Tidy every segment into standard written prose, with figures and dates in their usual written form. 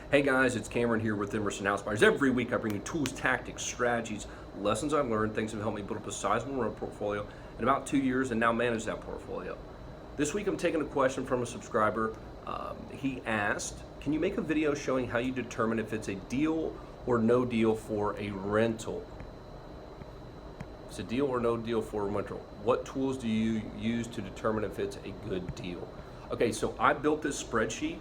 Hey guys, it's Cameron here with Emerson House Buyers. Every week I bring you tools, tactics, strategies, lessons I've learned, things that have helped me build up a sizable rental portfolio in about 2 years and now manage that portfolio. This week I'm taking a question from a subscriber. He asked, can you make a video showing how you determine if it's a deal or no deal for a rental? It's a deal or no deal for a rental. What tools do you use to determine if it's a good deal? Okay, so I built this spreadsheet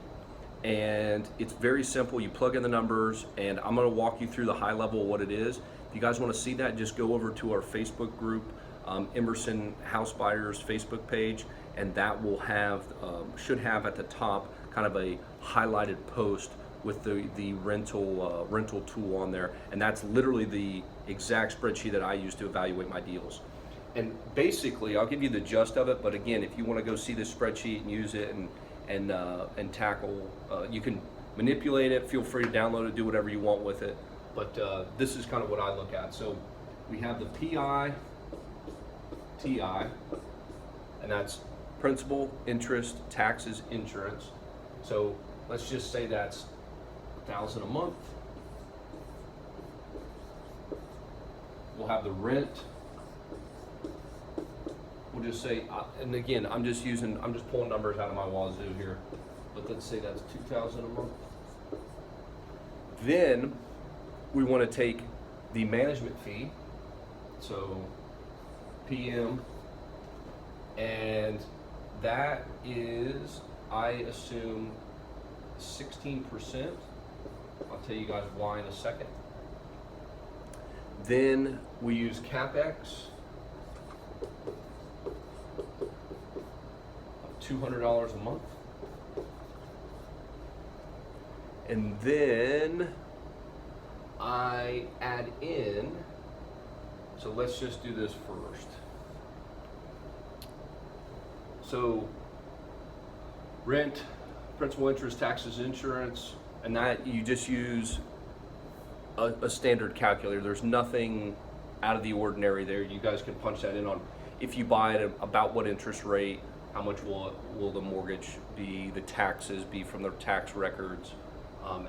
and it's very simple. You plug in the numbers and I'm going to walk you through the high level of what it is. If you guys want to see that, just go over to our Facebook group, Emerson House Buyers Facebook page, and that will have, should have at the top kind of a highlighted post with the rental tool on there, and that's literally the exact spreadsheet that I use to evaluate my deals. And basically, I'll give you the gist of it, but again, if you want to go see this spreadsheet and use it and tackle, you can manipulate it, feel free to download it, do whatever you want with it, but this is kind of what I look at. So we have the PI, TI, and that's principal, interest, taxes, insurance. So let's just say that's $1,000 a month. We'll have the rent. We'll just say, and again, I'm just pulling numbers out of my wazoo here, but let's say that's $2,000 a month. Then we want to take the management fee, so PM, and that is, I assume, 16%. I'll tell you guys why in a second. Then we use CapEx of $200 a month. And then I add in, so let's just do this first. So rent, principal, interest, taxes, insurance, and that you just use a standard calculator. There's nothing out of the ordinary there. You guys can punch that in on if you buy it, about what interest rate, how much will the mortgage be, the taxes be from their tax records,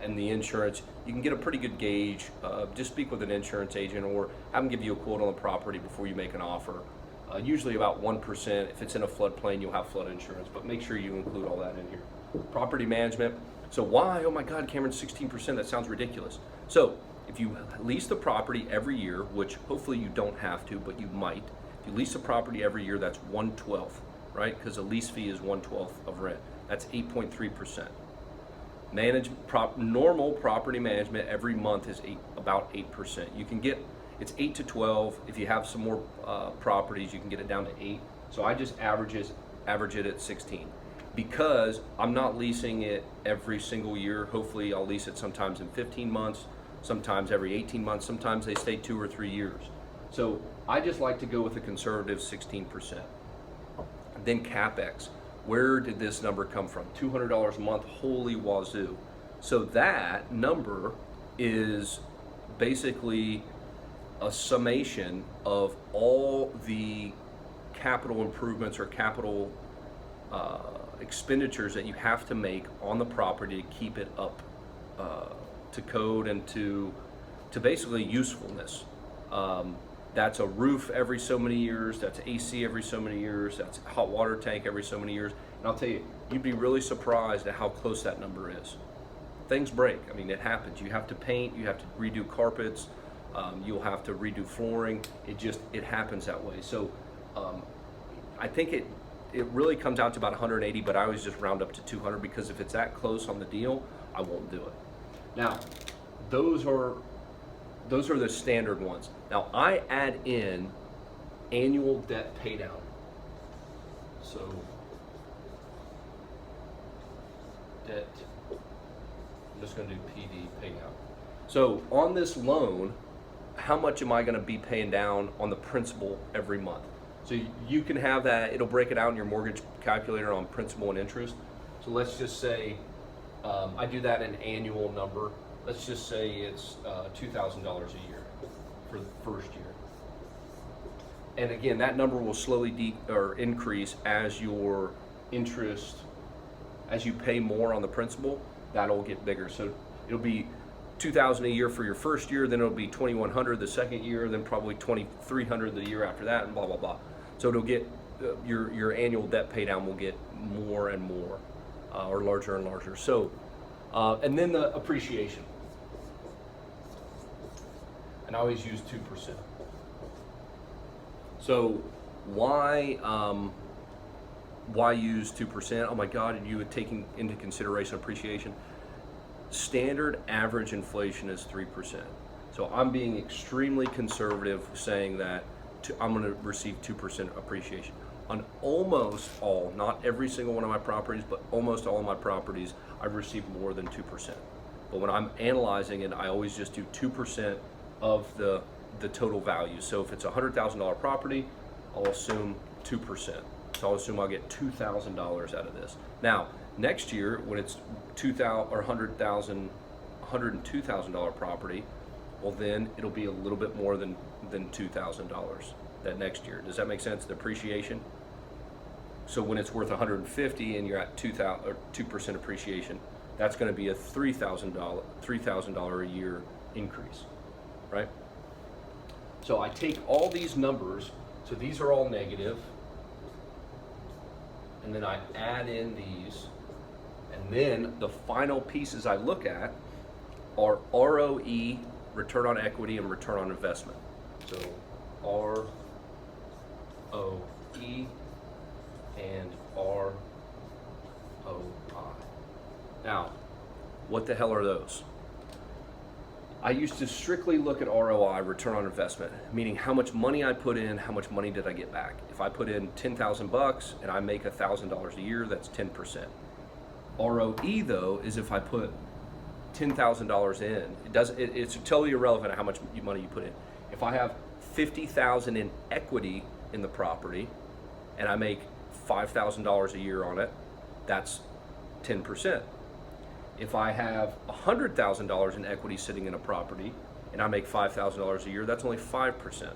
and the insurance. You can get a pretty good gauge. Just speak with an insurance agent or have them give you a quote on the property before you make an offer. Usually about 1%. If it's in a floodplain, you'll have flood insurance, but make sure you include all that in here. Property management. So why? Oh my God, Cameron, 16%, that sounds ridiculous. So if you lease the property every year, which hopefully you don't have to, but you might. If you lease a property every year, that's 1/12, right? Because a lease fee is 1/12 of rent. That's 8.3%. Normal property management every month is about 8%. You can get, it's 8 to 12. If you have some more properties, you can get it down to 8. So I just average it at 16. Because I'm not leasing it every single year. Hopefully I'll lease it sometimes in 15 months, sometimes every 18 months, sometimes they stay 2 or 3 years. So I just like to go with a conservative 16%. Then CapEx. Where did this number come from? $200 a month, holy wazoo. So that number is basically a summation of all the capital improvements or capital expenditures that you have to make on the property to keep it up to code and to basically usefulness. That's a roof every so many years, that's AC every so many years, that's a hot water tank every so many years. And I'll tell you, you'd be really surprised at how close that number is. Things break, I mean, it happens. You have to paint, you have to redo carpets, you'll have to redo flooring. It happens that way. So I think it really comes out to about 180, but I always just round up to 200 because if it's that close on the deal, I won't do it. Now, those are the standard ones. Now, I add in annual debt paydown. So, debt, I'm just going to do PD, paydown. So, on this loan, how much am I going to be paying down on the principal every month? So you can have that, it'll break it out in your mortgage calculator on principal and interest. So let's just say, I do that in annual number. Let's just say it's $2,000 a year for the first year. And again, that number will slowly increase as your interest, as you pay more on the principal, that'll get bigger. So It'll be 2,000 a year for your first year, then it'll be 2,100 the second year, then probably 2,300 the year after that, and blah blah blah. So it'll get your annual debt pay down will get more and more, or larger and larger. So, and then the appreciation. And I always use 2%. So why use 2%? Oh my God, you would taking into consideration appreciation. Standard average inflation is 3%. So I'm being extremely conservative saying that I'm going to receive 2% appreciation. On almost all, not every single one of my properties, but almost all of my properties, I've received more than 2%. But when I'm analyzing it, I always just do 2% of the total value. So if it's a $100,000 property, I'll assume 2%. So I'll assume I'll get $2,000 out of this. Now, next year, when it's $102,000 property, well then it'll be a little bit more than $2,000 that next year. Does that make sense? The appreciation. So when it's worth $150 and you're at 2% appreciation, that's going to be a $3,000 a year increase, right? So I take all these numbers. So these are all negative, and then I add in these, and then the final pieces I look at are ROE, return on equity, and return on investment. So ROE and ROI. Now, what the hell are those? I used to strictly look at ROI, return on investment, meaning how much money I put in, how much money did I get back. If I put in $10,000 and I make $1,000 a year, that's 10%. ROE though is if I put $10,000 in. It's totally irrelevant how much money you put in. If I have $50,000 in equity in the property and I make $5,000 a year on it, that's 10%. If I have $100,000 in equity sitting in a property and I make $5,000 a year, that's only 5%.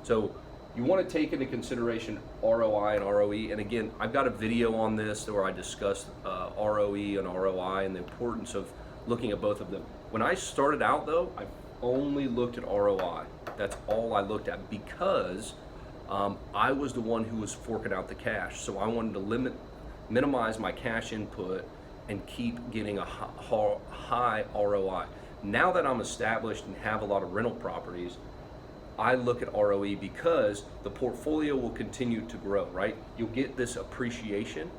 So you want to take into consideration ROI and ROE. And again, I've got a video on this where I discuss ROE and ROI and the importance of looking at both of them. When I started out though, I only looked at ROI. That's all I looked at because I was the one who was forking out the cash. So I wanted to minimize my cash input and keep getting a high ROI. Now that I'm established and have a lot of rental properties, I look at ROE because the portfolio will continue to grow, right? You'll get this appreciation,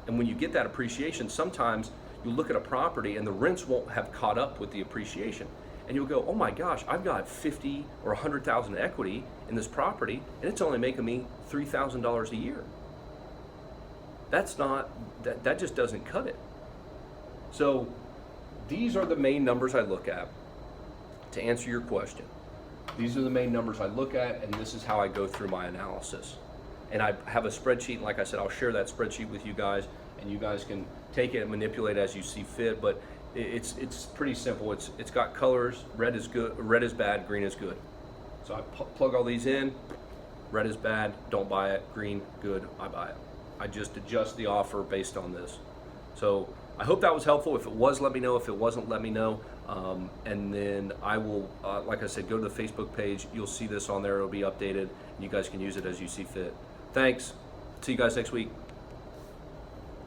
and when you get that appreciation, sometimes you look at a property and the rents won't have caught up with the appreciation. And you'll go, oh my gosh, I've got 50 or 100,000 equity in this property and it's only making me $3,000 a year. That's not, that just doesn't cut it. So these are the main numbers I look at to answer your question. These are the main numbers I look at, and this is how I go through my analysis. And I have a spreadsheet, and like I said, I'll share that spreadsheet with you guys, and you guys can take it and manipulate as you see fit, but it's pretty simple. It's got colors. Red is good, red is bad, green is good. So I plug all these in. Red is bad, don't buy it. Green, good, I buy it. I just adjust the offer based on this. So I hope that was helpful. If it was, let me know. If it wasn't, let me know. And then I will, like I said, go to the Facebook page. You'll see this on there. It'll be updated. And you guys can use it as you see fit. Thanks. See you guys next week.